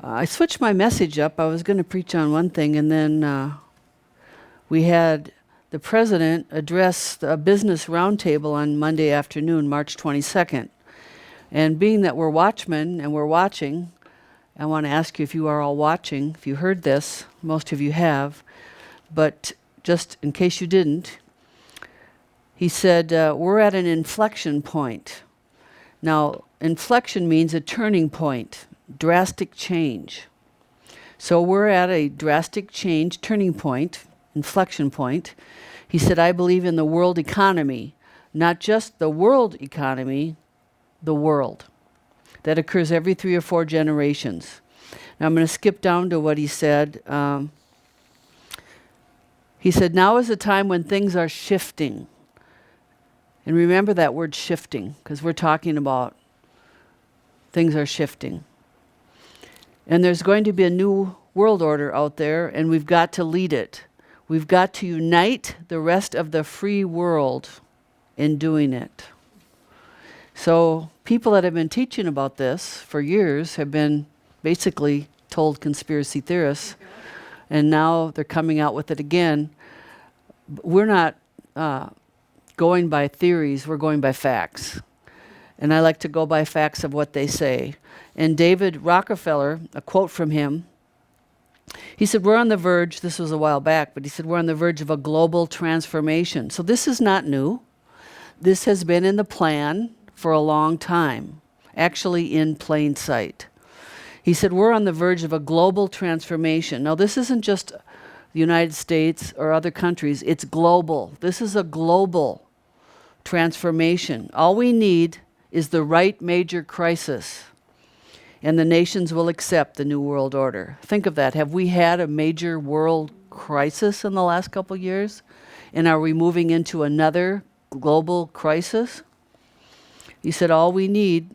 I switched my message up. I was going to preach on one thing, and then we had the president address a business roundtable on Monday afternoon, March 22nd. And being that we're watchmen and we're watching, I want to ask you if you are all watching, if you heard this, most of you have, but just in case you didn't, he said, we're at an inflection point. Now, inflection means a turning point, drastic change. So we're at a drastic change, turning point, inflection point. He said, I believe in the world economy, not just the world economy, the world. That occurs every 3 or 4 generations. Now I'm going to skip down to what he said. He said, now is the time when things are shifting. And remember that word shifting, because we're talking about things are shifting. And there's going to be a new world order out there, and we've got to lead it. We've got to unite the rest of the free world in doing it. So people that have been teaching about this for years have been basically told conspiracy theorists, and now they're coming out with it again. We're not going by theories, we're going by facts. And I like to go by facts of what they say. And David Rockefeller, a quote from him, he said, we're on the verge, this was a while back, but he said, we're on the verge of a global transformation. So this is not new. This has been in the plan for a long time, actually in plain sight. He said, we're on the verge of a global transformation. Now, this isn't just the United States or other countries, it's global. This is a global transformation. All we need is the right major crisis, and the nations will accept the New World Order. Think of that. Have we had a major world crisis in the last couple years? And are we moving into another global crisis? He said, all we need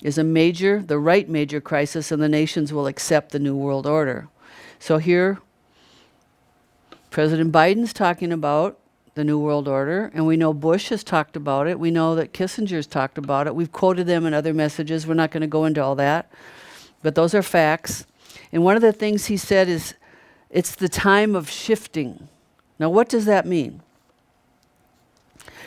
is the right major crisis, and the nations will accept the New World Order. So here, President Biden's talking about the New World Order, and we know Bush has talked about it. We know that Kissinger's talked about it. We've quoted them in other messages. We're not going to go into all that, but those are facts. And one of the things he said is, it's the time of shifting. Now, what does that mean?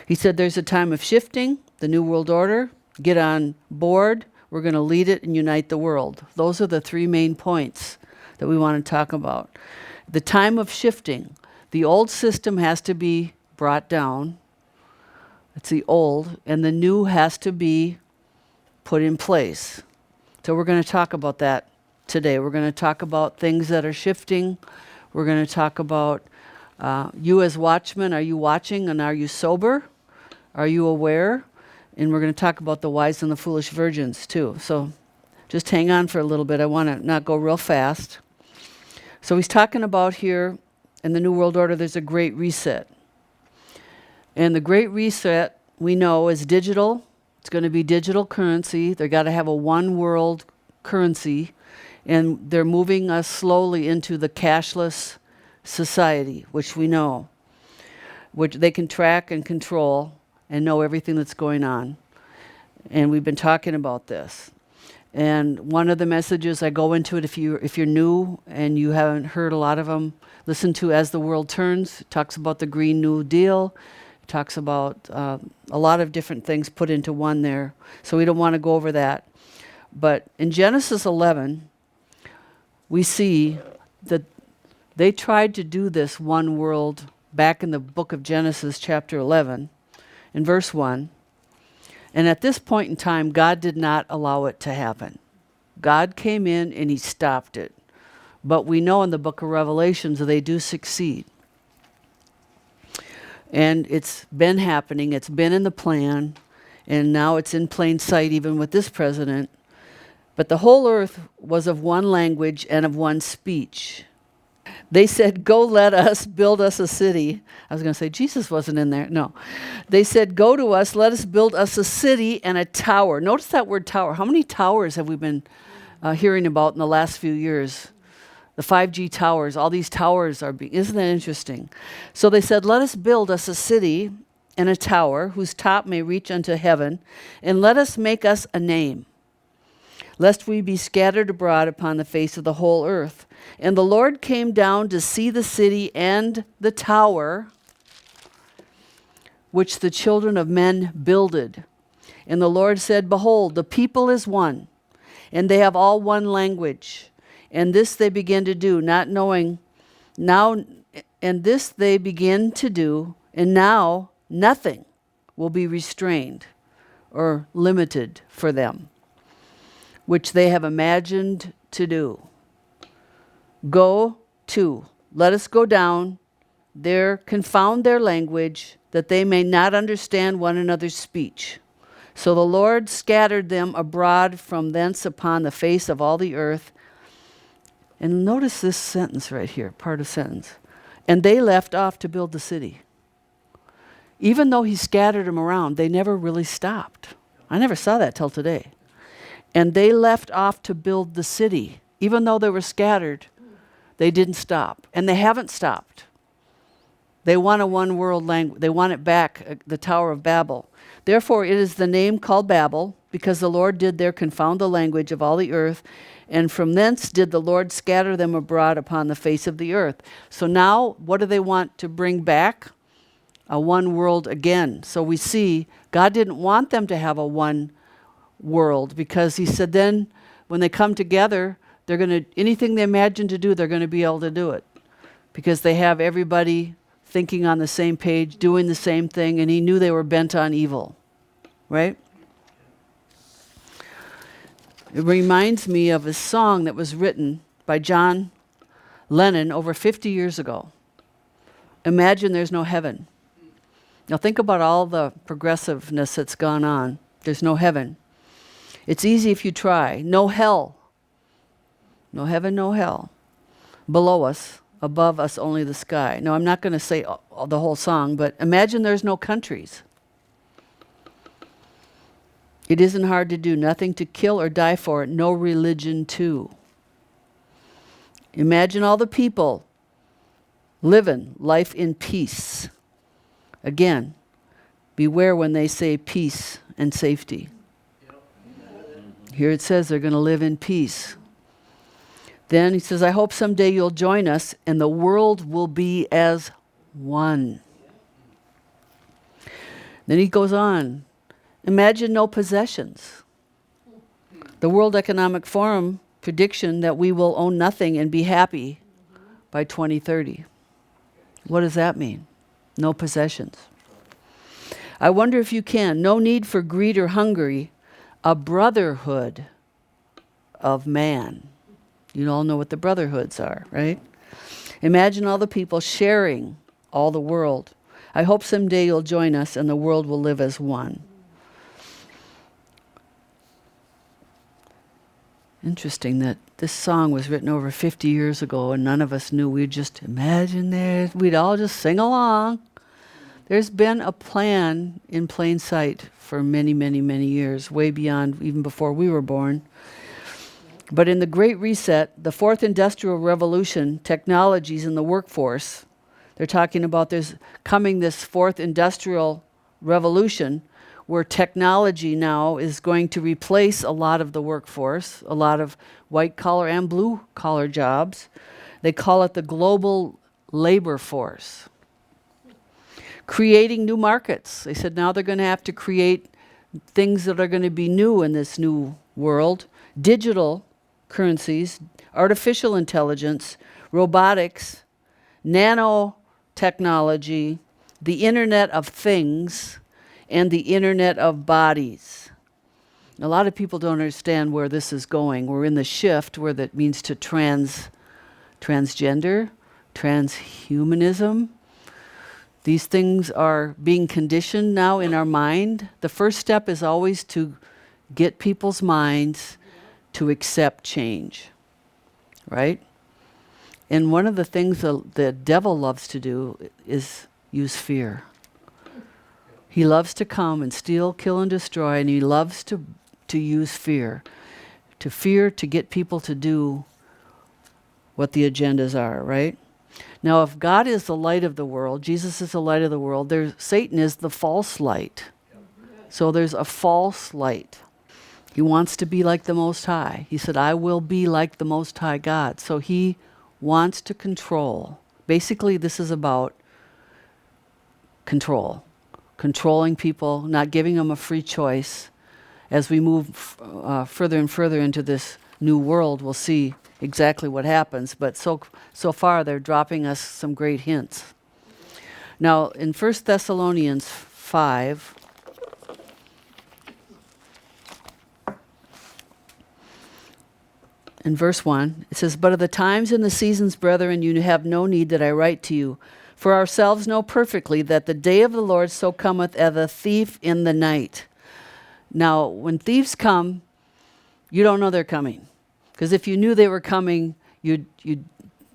He said there's a time of shifting, the New World Order, get on board, we're going to lead it and unite the world. Those are the 3 main points that we want to talk about. The time of shifting. The old system has to be brought down. It's the old, and the new has to be put in place. So we're going to talk about that today. We're going to talk about things that are shifting. We're going to talk about you as watchmen. Are you watching, and are you sober? Are you aware? And we're going to talk about the wise and the foolish virgins too. So just hang on for a little bit. I want to not go real fast. So he's talking about here in the New World Order, there's a great reset. And the great reset, we know, is digital. It's going to be digital currency. They've got to have a one world currency. And they're moving us slowly into the cashless society, which we know, which they can track and control and know everything that's going on. And we've been talking about this. And one of the messages, I go into it if you're new and you haven't heard a lot of them, listen to As the World Turns. It talks about the Green New Deal. It talks about a lot of different things put into one there. So we don't want to go over that. But in Genesis 11, we see that they tried to do this one world back in the book of Genesis, chapter 11, in verse 1. And at this point in time, God did not allow it to happen. God came in and he stopped it. But we know in the book of Revelations that they do succeed. And it's been happening. It's been in the plan. And now it's in plain sight even with this president. But the whole earth was of one language and of one speech. They said, go let us build us a city. I was going to say, Jesus wasn't in there. No. They said, go to us, let us build us a city and a tower. Notice that word tower. How many towers have we been hearing about in the last few years? The 5G towers, all these towers are being, isn't that interesting? So they said, let us build us a city and a tower whose top may reach unto heaven, and let us make us a name, lest we be scattered abroad upon the face of the whole earth. And the Lord came down to see the city and the tower which the children of men builded. And the Lord said, Behold, the people is one, and they have all one language. And this they begin to do, not knowing now, and this they begin to do, and now nothing will be restrained or limited for them, which they have imagined to do. Go to, let us go down there, confound their language, that they may not understand one another's speech. So the Lord scattered them abroad from thence upon the face of all the earth. And notice this sentence right here, part of sentence. And they left off to build the city. Even though he scattered them around, they never really stopped. I never saw that till today. And they left off to build the city. Even though they were scattered, they didn't stop. And they haven't stopped. They want a one world language. They want it back, the Tower of Babel. Therefore, it is the name called Babel, because the Lord did there confound the language of all the earth, and from thence did the Lord scatter them abroad upon the face of the earth. So now, what do they want to bring back? A one world again. So we see God didn't want them to have a one world, because he said then when they come together, they're going to, anything they imagine to do, they're going to be able to do it, because they have everybody thinking on the same page, doing the same thing, and he knew they were bent on evil, right? It reminds me of a song that was written by John Lennon over 50 years ago. Imagine there's no heaven. Now think about all the progressiveness that's gone on. There's no heaven. It's easy if you try. No hell. No heaven, no hell. Below us, above us only the sky. Now I'm not going to say the whole song, but imagine there's no countries. It isn't hard to do. Nothing to kill or die for. No religion too. Imagine all the people living life in peace. Again, beware when they say peace and safety. Here it says they're going to live in peace. Then he says, I hope someday you'll join us and the world will be as one. Then he goes on. Imagine no possessions. The World Economic Forum prediction that we will own nothing and be happy by 2030. What does that mean? No possessions. I wonder if you can. No need for greed or hunger. A brotherhood of man. You all know what the brotherhoods are, right? Imagine all the people sharing all the world. I hope someday you'll join us and the world will live as one. Interesting that this song was written over 50 years ago and none of us knew. We'd just imagine there. We'd all just sing along. There's been a plan in plain sight for many, many, many years, way beyond even before we were born. But in the Great Reset, the fourth industrial revolution, technologies in the workforce, they're talking about there's coming this fourth industrial revolution where technology now is going to replace a lot of the workforce, a lot of white-collar and blue-collar jobs. They call it the global labor force. Creating new markets. They said now they're going to have to create things that are going to be new in this new world. Digital currencies, artificial intelligence, robotics, nanotechnology, the Internet of Things, and the Internet of Bodies. A lot of people don't understand where this is going. We're in the shift where that means to transgender, transhumanism. These things are being conditioned now in our mind. The first step is always to get people's minds to accept change, right? And one of the things the devil loves to do is use fear. He loves to come and steal, kill, and destroy, and he loves to use fear. To get people to do what the agendas are, right? Now, if God is the light of the world, Jesus is the light of the world, Satan is the false light. So there's a false light. He wants to be like the Most High. He said, I will be like the Most High God. So he wants to control. Basically, this is about control. Controlling people, not giving them a free choice. As we move further and further into this new world, we'll see exactly what happens. But so far, they're dropping us some great hints. Now, in 1 Thessalonians 5, in verse 1, it says, But of the times and the seasons, brethren, you have no need that I write to you. For ourselves know perfectly that the day of the Lord so cometh as a thief in the night. Now, when thieves come, you don't know they're coming. Because if you knew they were coming, you'd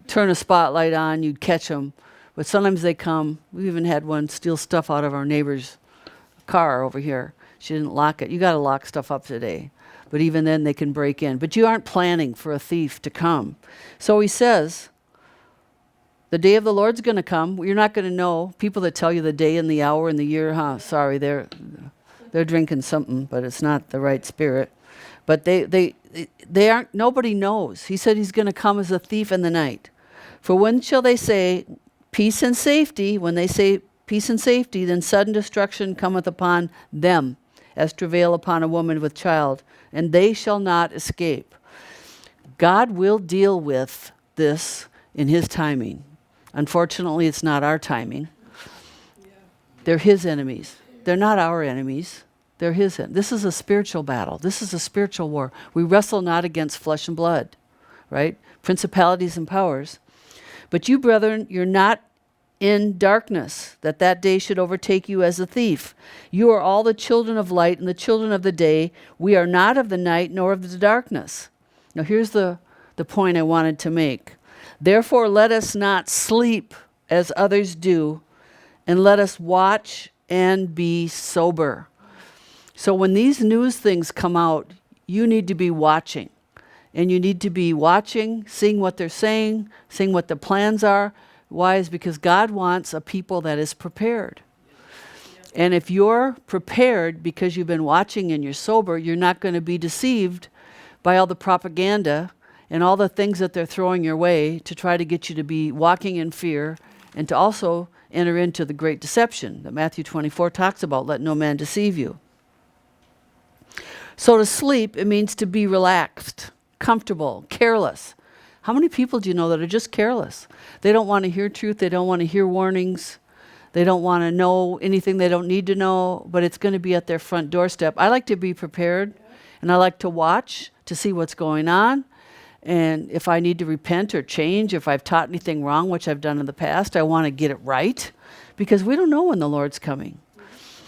turn a spotlight on, you'd catch them. But sometimes they come. We even had one steal stuff out of our neighbor's car over here. She didn't lock it. You got to lock stuff up today. But even then, they can break in. But you aren't planning for a thief to come. So he says, the day of the Lord's going to come. You're not going to know. People that tell you the day and the hour and the year, sorry, they're drinking something, but it's not the right spirit. But they aren't. Nobody knows. He said he's going to come as a thief in the night. For when shall they say peace and safety? When they say peace and safety, then sudden destruction cometh upon them, as travail upon a woman with child, and they shall not escape. God will deal with this in his timing. Unfortunately, it's not our timing. They're his enemies. They're not our enemies. They're his. This is a spiritual battle. This is a spiritual war. We wrestle not against flesh and blood, right? Principalities and powers. But you, brethren, you're not in darkness, that day should overtake you as a thief. You are all the children of light and the children of the day. We are not of the night nor of the darkness. Now here's the point I wanted to make. Therefore let us not sleep as others do, and let us watch and be sober. So when these news things come out, you need to be watching. And you need to be watching, seeing what they're saying, seeing what the plans are. Why? Is because God wants a people that is prepared. And if you're prepared because you've been watching and you're sober, you're not going to be deceived by all the propaganda and all the things that they're throwing your way to try to get you to be walking in fear and to also enter into the great deception that Matthew 24 talks about, let no man deceive you. So to sleep, it means to be relaxed, comfortable, careless. How many people do you know that are just careless? They don't want to hear truth. They don't want to hear warnings. They don't want to know anything they don't need to know, but it's going to be at their front doorstep. I like to be prepared, and I like to watch to see what's going on. And if I need to repent or change, if I've taught anything wrong, which I've done in the past, I want to get it right because we don't know when the Lord's coming.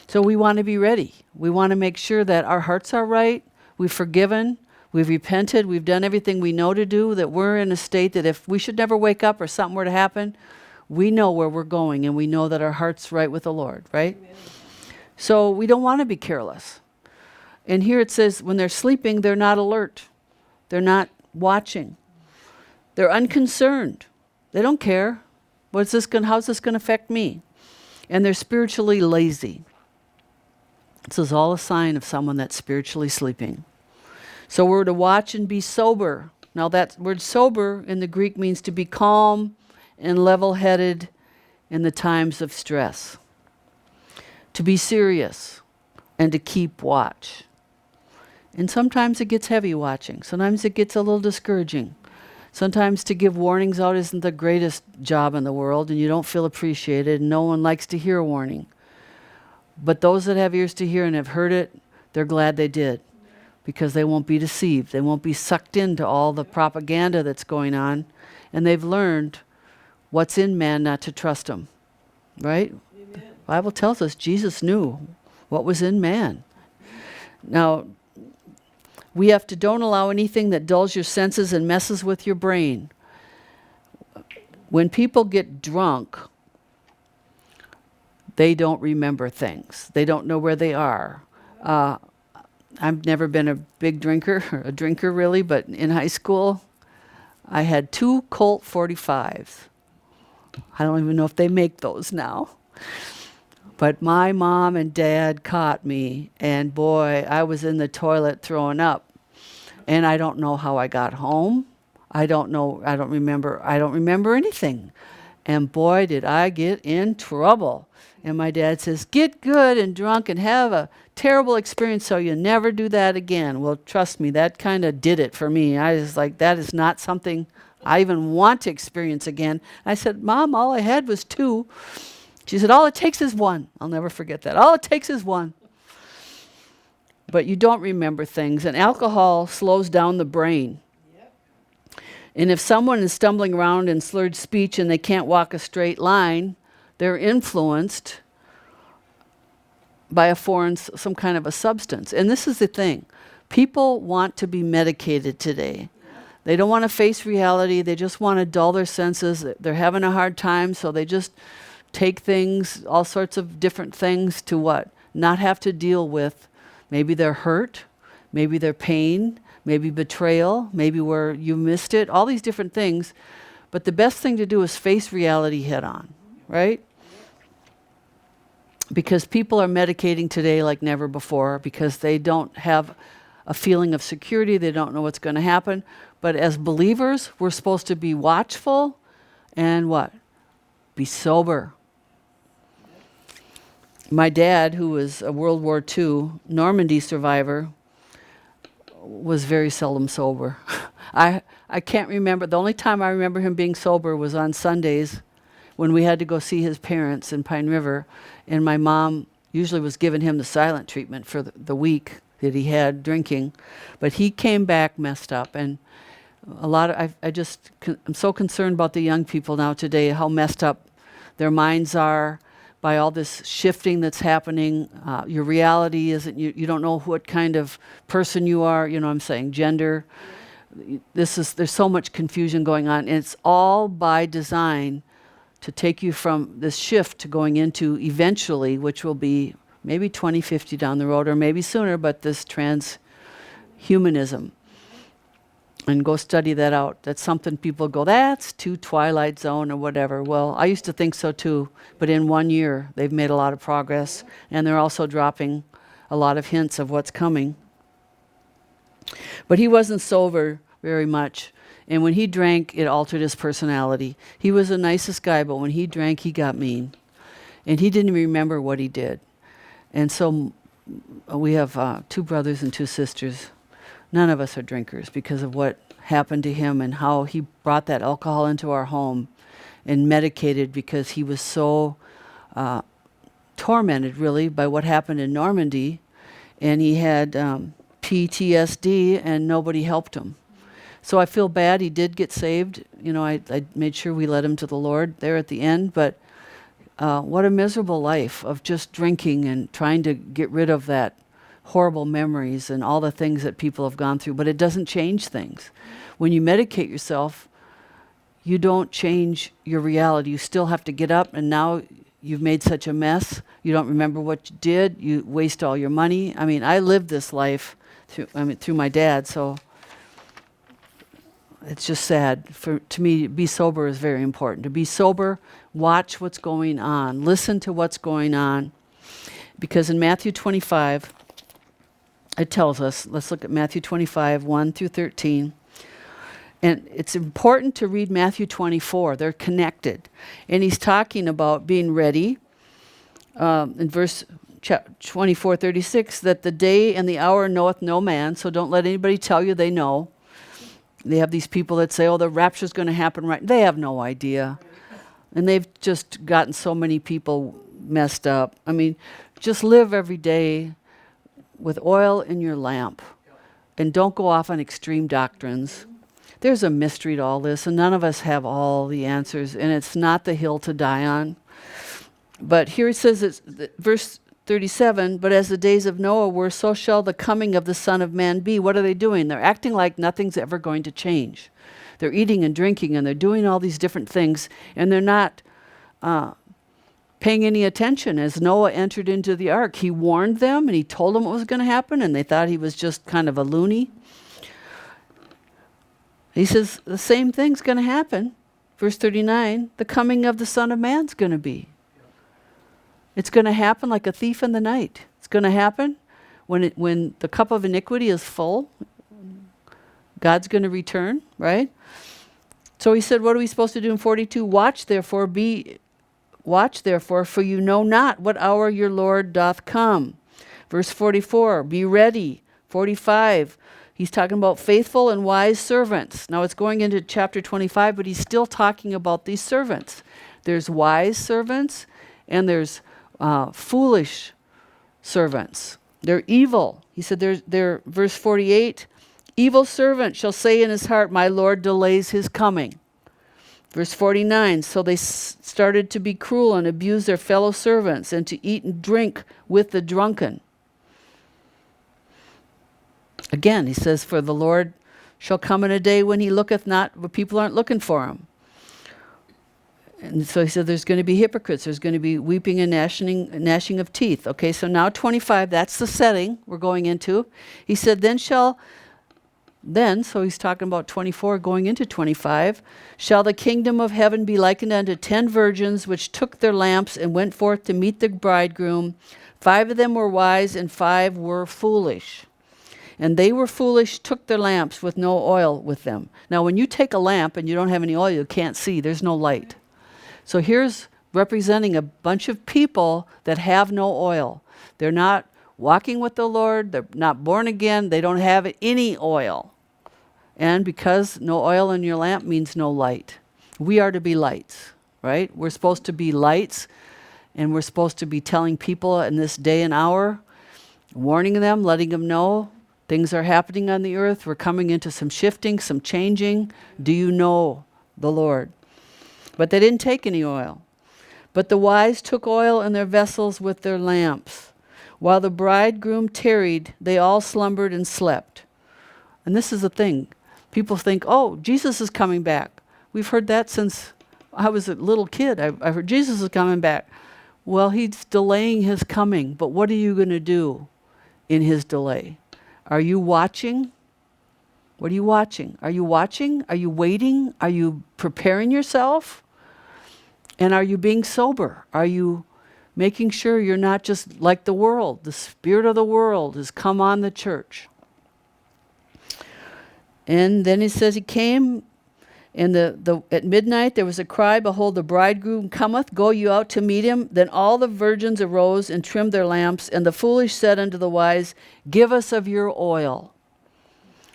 So we want to be ready. We want to make sure that our hearts are right, we've forgiven, we've repented, we've done everything we know to do, that we're in a state that if we should never wake up or something were to happen, we know where we're going and we know that our heart's right with the Lord, right? Amen. So we don't want to be careless. And here it says when they're sleeping, they're not alert. They're not watching. They're unconcerned. They don't care. How's this going to affect me? And they're spiritually lazy. This is all a sign of someone that's spiritually sleeping. So we're to watch and be sober. Now that word sober in the Greek means to be calm and level-headed in the times of stress. To be serious and to keep watch. And sometimes it gets heavy watching. Sometimes it gets a little discouraging. Sometimes to give warnings out isn't the greatest job in the world and you don't feel appreciated and no one likes to hear a warning. But those that have ears to hear and have heard it, they're glad they did because they won't be deceived. They won't be sucked into all the propaganda that's going on, and they've learned what's in man not to trust him, right? Amen. The Bible tells us Jesus knew what was in man. Now, we have to don't allow anything that dulls your senses and messes with your brain. When people get drunk, they don't remember things. They don't know where they are. I've never been a big drinker, or a drinker really, but in high school, I had 2 Colt 45s. I don't even know if they make those now. But my mom and dad caught me, and boy, I was in the toilet throwing up. And I don't know how I got home. I don't know, I don't remember anything. And boy, did I get in trouble. And my dad says, get good and drunk and have a terrible experience so you never do that again. Well, trust me, that kind of did it for me. I was like, that is not something I even want to experience again. I said, Mom, all I had was 2. She said, all it takes is 1. I'll never forget that. All it takes is 1. But you don't remember things, and alcohol slows down the brain. And if someone is stumbling around in slurred speech and they can't walk a straight line, they're influenced by some kind of a substance. And this is the thing. People want to be medicated today. They don't want to face reality. They just want to dull their senses. They're having a hard time, so they just take things, all sorts of different things to what? Not have to deal with maybe their hurt, maybe their pain, maybe betrayal, maybe where you missed it, all these different things. But the best thing to do is face reality head on, right? Because people are medicating today like never before because they don't have a feeling of security. They don't know what's going to happen. But as believers, we're supposed to be watchful and what? Be sober. My dad, who was a World War II Normandy survivor, was very seldom sober. I can't remember. The only time I remember him being sober was on Sundays when we had to go see his parents in Pine River, and my mom usually was giving him the silent treatment for the week that he had drinking. But he came back messed up, and a lot of I'm so concerned about the young people now today, how messed up their minds are by all this shifting that's happening. Your reality isn't, you don't know what kind of person you are, you know what I'm saying, gender. There's so much confusion going on, and it's all by design to take you from this shift to going into eventually, which will be maybe 2050 down the road or maybe sooner, but this transhumanism. And go study that out. That's something people go, that's too Twilight Zone or whatever. Well, I used to think so too, but in 1 year, they've made a lot of progress, and they're also dropping a lot of hints of what's coming. But he wasn't sober very much, and when he drank, it altered his personality. He was the nicest guy, but when he drank, he got mean, and he didn't remember what he did. And so we have 2 brothers and 2 sisters. None of us are drinkers because of what happened to him and how he brought that alcohol into our home and medicated because he was so tormented, really, by what happened in Normandy. And he had PTSD, and nobody helped him. So I feel bad. He did get saved. You know, I made sure we led him to the Lord there at the end. But what a miserable life of just drinking and trying to get rid of that horrible memories and all the things that people have gone through. But it doesn't change things. When you medicate yourself, you don't change your reality. You still have to get up, and now you've made such a mess. You don't remember what you did. You waste all your money. I mean, I lived this life through my dad, so it's just sad. To me, to be sober is very important. To be sober, watch what's going on. Listen to what's going on. Because in Matthew 25, it tells us, let's look at Matthew 25, 1 through 13. And it's important to read Matthew 24. They're connected. And he's talking about being ready. In verse 24, 36, that the day and the hour knoweth no man, so don't let anybody tell you they know. They have these people that say, oh, the rapture's going to happen right. They have no idea. And they've just gotten so many people messed up. I mean, just live every day with oil in your lamp, and don't go off on extreme doctrines. There's a mystery to all this, and none of us have all the answers, and it's not the hill to die on. But here it says, verse 37, but as the days of Noah were, so shall the coming of the Son of Man be. What are they doing? They're acting like nothing's ever going to change. They're eating and drinking, and they're doing all these different things, and they're not paying any attention. As Noah entered into the ark, he warned them and he told them what was going to happen, and they thought he was just kind of a loony. He says the same thing's going to happen. Verse 39, the coming of the Son of Man's going to be. It's going to happen like a thief in the night. It's going to happen when the cup of iniquity is full. God's going to return, right? So he said, what are we supposed to do in 42? Watch therefore, for you know not what hour your Lord doth come. Verse 44, be ready. 45, he's talking about faithful and wise servants. Now it's going into chapter 25, but he's still talking about these servants. There's wise servants and there's foolish servants. They're evil. He said, they're verse 48, evil servant shall say in his heart, my Lord delays his coming. Verse 49, so they started to be cruel and abuse their fellow servants and to eat and drink with the drunken. Again, he says, for the Lord shall come in a day when he looketh not, where people aren't looking for him. And so he said there's going to be hypocrites. There's going to be weeping and gnashing of teeth. Okay, so now 25, that's the setting we're going into. He said, so he's talking about 24 going into 25, shall the kingdom of heaven be likened unto 10 virgins which took their lamps and went forth to meet the bridegroom. 5 of them were wise and 5 were foolish. And they were foolish, took their lamps with no oil with them. Now when you take a lamp and you don't have any oil, you can't see. There's no light. So here's representing a bunch of people that have no oil. They're not walking with the Lord. They're not born again. They don't have any oil. And because no oil in your lamp means no light. We are to be lights, right? We're supposed to be lights, and we're supposed to be telling people in this day and hour, warning them, letting them know things are happening on the earth. We're coming into some shifting, some changing. Do you know the Lord? But they didn't take any oil. But the wise took oil in their vessels with their lamps. While the bridegroom tarried, they all slumbered and slept. And this is the thing. People think, oh, Jesus is coming back. We've heard that since I was a little kid. I heard Jesus is coming back. Well, he's delaying his coming. But what are you going to do in his delay? Are you watching? What are you watching? Are you watching? Are you waiting? Are you preparing yourself? And are you being sober? Are you making sure you're not just like the world? The spirit of the world has come on the church. And then he says he came, and at midnight there was a cry, behold, the bridegroom cometh, go you out to meet him. Then all the virgins arose and trimmed their lamps, and the foolish said unto the wise, give us of your oil,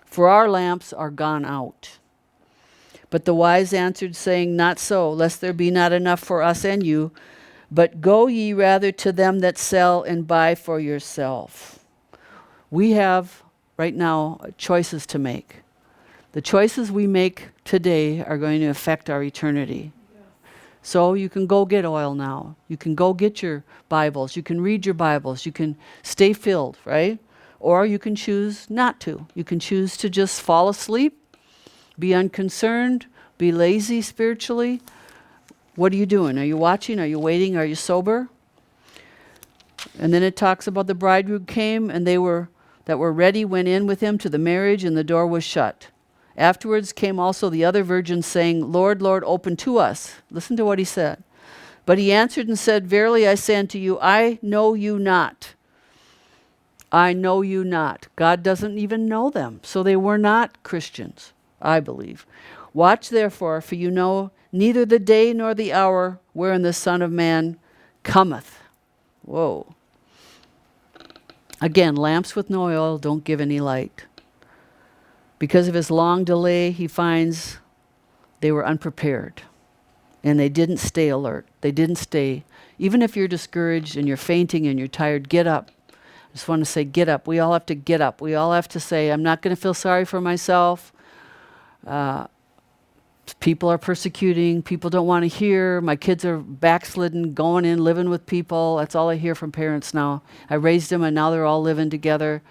for our lamps are gone out. But the wise answered, saying, not so, lest there be not enough for us and you, but go ye rather to them that sell and buy for yourself. We have right now choices to make. The choices we make today are going to affect our eternity. So you can go get oil now. You can go get your Bibles. You can read your Bibles. You can stay filled, right? Or you can choose not to. You can choose to just fall asleep, be unconcerned, be lazy spiritually. What are you doing? Are you watching? Are you waiting? Are you sober? And then it talks about the bridegroom came, and they that were ready went in with him to the marriage, and the door was shut. Afterwards came also the other virgins, saying, Lord, Lord, open to us. Listen to what he said. But he answered and said, verily I say unto you, I know you not. I know you not. God doesn't even know them. So they were not Christians, I believe. Watch therefore, for you know neither the day nor the hour wherein the Son of Man cometh. Whoa. Again, lamps with no oil don't give any light. Because of his long delay, he finds they were unprepared. And they didn't stay alert. They didn't stay. Even if you're discouraged and you're fainting and you're tired, get up. I just want to say, get up. We all have to get up. We all have to say, I'm not going to feel sorry for myself. People are persecuting. People don't want to hear. My kids are backslidden, going in, living with people. That's all I hear from parents now. I raised them, and now they're all living together.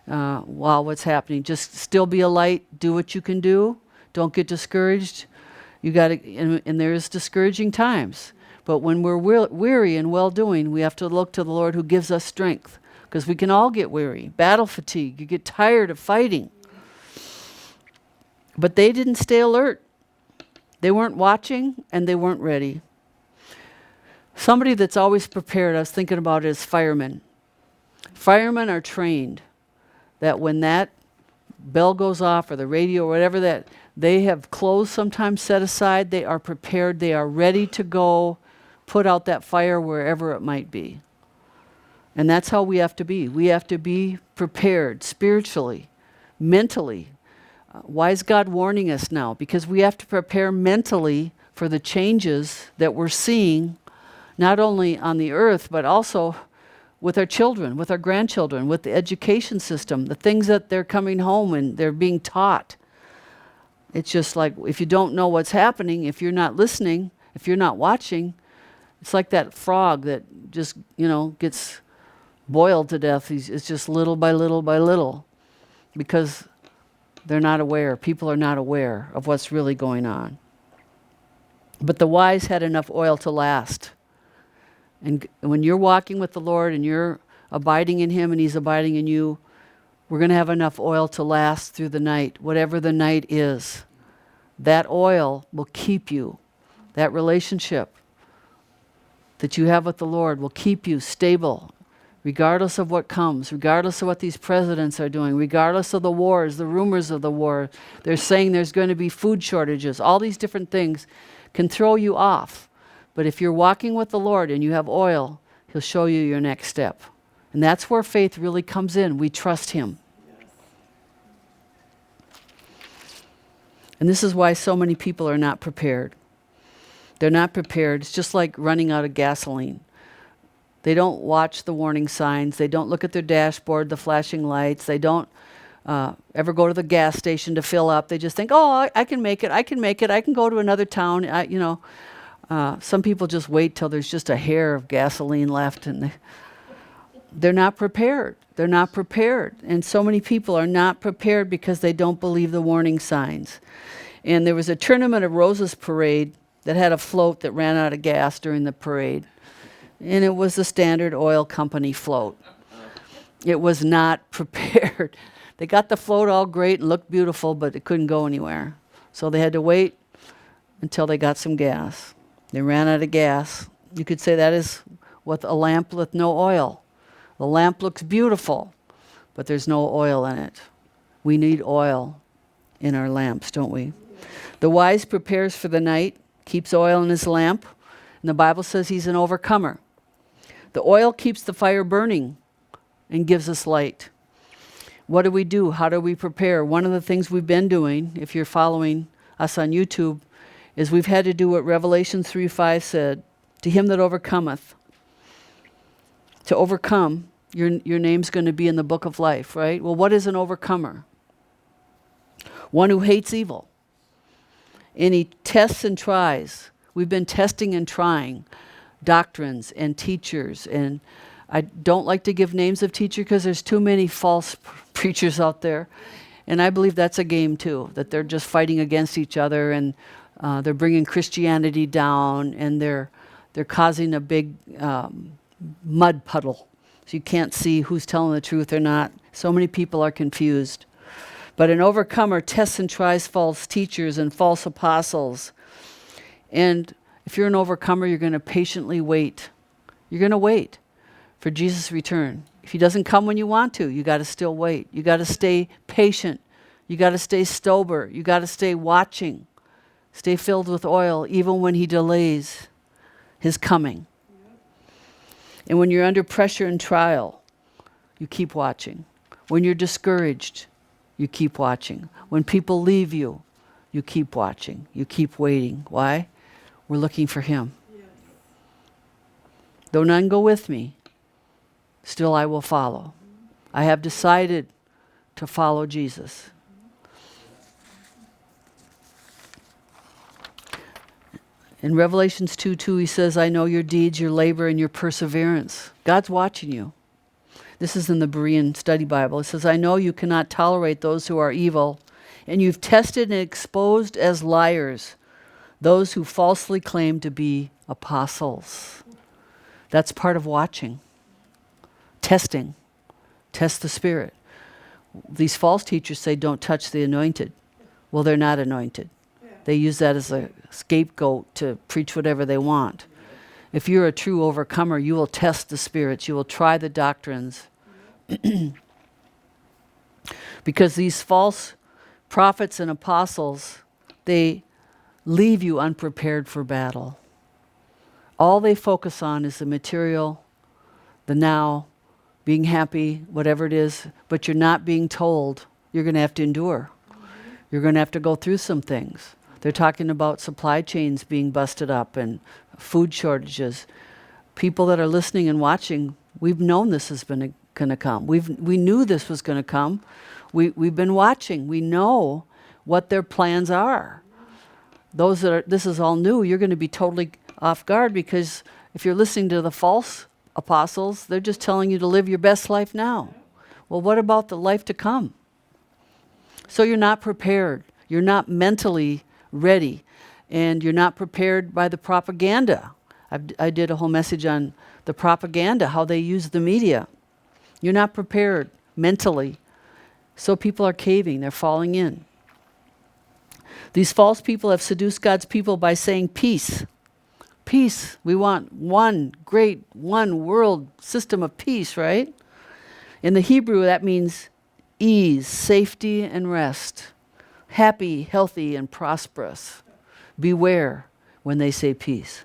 Wow, what's happening? Just still be a light. Do what you can do. Don't get discouraged. You got to, and there's discouraging times. But when we're weary and well-doing, we have to look to the Lord who gives us strength. Because we can all get weary. Battle fatigue. You get tired of fighting. But they didn't stay alert. They weren't watching, and they weren't ready. Somebody that's always prepared, I was thinking about it, is firemen. Firemen are trained that when that bell goes off or the radio or whatever, that they have clothes sometimes set aside, they are prepared, they are ready to go put out that fire wherever it might be. And that's how we have to be. We have to be prepared spiritually, mentally. Why is God warning us now? Because we have to prepare mentally for the changes that we're seeing, not only on the earth, but also with our children, with our grandchildren, with the education system, the things that they're coming home and they're being taught. It's just like, if you don't know what's happening, if you're not listening, if you're not watching, it's like that frog that just, gets boiled to death. It's just little by little by little, because they're not aware. People are not aware of what's really going on. But the wise had enough oil to last. And when you're walking with the Lord and you're abiding in Him and He's abiding in you, we're going to have enough oil to last through the night, whatever the night is. That oil will keep you. That relationship that you have with the Lord will keep you stable, regardless of what comes, regardless of what these presidents are doing, regardless of the wars, the rumors of the war. They're saying there's going to be food shortages. All these different things can throw you off. But if you're walking with the Lord and you have oil, He'll show you your next step. And that's where faith really comes in. We trust Him. And this is why so many people are not prepared. They're not prepared. It's just like running out of gasoline. They don't watch the warning signs. They don't look at their dashboard, the flashing lights. They don't ever go to the gas station to fill up. They just think, I can make it. I can make it. I can go to another town. Some people just wait till there's just a hair of gasoline left, and they're not prepared. They're not prepared. And so many people are not prepared because they don't believe the warning signs. And there was a Tournament of Roses parade that had a float that ran out of gas during the parade. And it was the Standard Oil Company float. It was not prepared. They got the float all great and looked beautiful, but it couldn't go anywhere. So they had to wait until they got some gas. They ran out of gas. You could say that is with a lamp with no oil. The lamp looks beautiful, but there's no oil in it. We need oil in our lamps, don't we? The wise prepares for the night, keeps oil in his lamp, and the Bible says he's an overcomer. The oil keeps the fire burning and gives us light. What do we do? How do we prepare? One of the things we've been doing, if you're following us on YouTube, is we've had to do what Revelation 3:5 said, to him that overcometh. To overcome, your name's going to be in the book of life, right? Well, what is an overcomer? One who hates evil. And he tests and tries. We've been testing and trying doctrines and teachers. And I don't like to give names of teachers because there's too many false preachers out there. And I believe that's a game too, that they're just fighting against each other, and they're bringing Christianity down, and they're causing a big mud puddle. So you can't see who's telling the truth or not. So many people are confused. But an overcomer tests and tries false teachers and false apostles. And if you're an overcomer, you're going to patiently wait. You're going to wait for Jesus' return. If He doesn't come when you want to, you got to still wait. You got to stay patient. You got to stay sober. You got to stay watching. Stay filled with oil even when He delays His coming. And when you're under pressure and trial, you keep watching. When you're discouraged, you keep watching. When people leave you, you keep watching. You keep waiting. Why? We're looking for Him. Yes. Though none go with me, still I will follow. I have decided to follow Jesus. In Revelations 2:2, He says, I know your deeds, your labor, and your perseverance. God's watching you. This is in the Berean Study Bible. It says, I know you cannot tolerate those who are evil, and you've tested and exposed as liars those who falsely claim to be apostles. That's part of watching. Testing. Test the Spirit. These false teachers say, don't touch the anointed. Well, they're not anointed. They use that as a scapegoat to preach whatever they want. If you're a true overcomer, you will test the spirits. You will try the doctrines. Because these false prophets and apostles, they leave you unprepared for battle. All they focus on is the material, the now, being happy, whatever it is, but you're not being told you're going to have to endure. You're going to have to go through some things. They're talking about supply chains being busted up and food shortages. People that are listening and watching, we've known this is going to come. We knew this was going to come. We've been watching. We know what their plans are. This is all new. You're going to be totally off guard, because if you're listening to the false apostles, they're just telling you to live your best life now. Well, what about the life to come? So you're not prepared. You're not mentally ready, and you're not prepared by the propaganda. I did a whole message on the propaganda, how they use the media. You're not prepared mentally. So people are caving. They're falling in. These false people have seduced God's people by saying peace. Peace. We want one world system of peace, right? In the Hebrew, that means ease, safety, and rest. Happy, healthy, and prosperous. Beware when they say peace.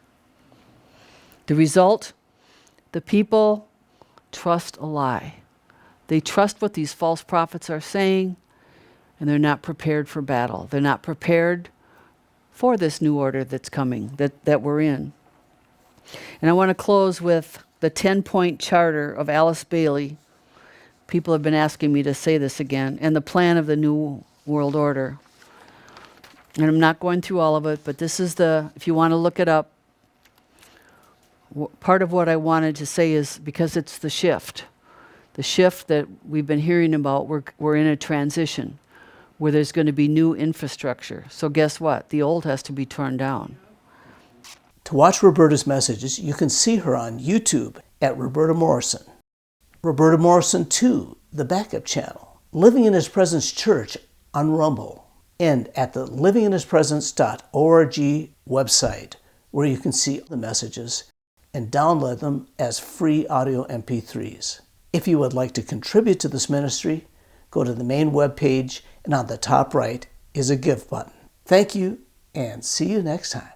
The result, the people trust a lie. They trust what these false prophets are saying, and they're not prepared for battle. They're not prepared for this new order that's coming, that we're in. And I want to close with the 10-point charter of Alice Bailey. People have been asking me to say this again, and the plan of the New World Order. And I'm not going through all of it, but this is if you want to look it up, part of what I wanted to say is, because it's the shift that we've been hearing about, we're in a transition where there's going to be new infrastructure. So guess what? The old has to be torn down. To watch Roberta's messages, you can see her on YouTube at Roberta Morrison. Roberta Morrison 2, the backup channel. Living in His Presence Church on Rumble. And at the livinginhispresence.org website, where you can see the messages and download them as free audio MP3s. If you would like to contribute to this ministry, go to the main webpage, and on the top right is a Give button. Thank you, and see you next time.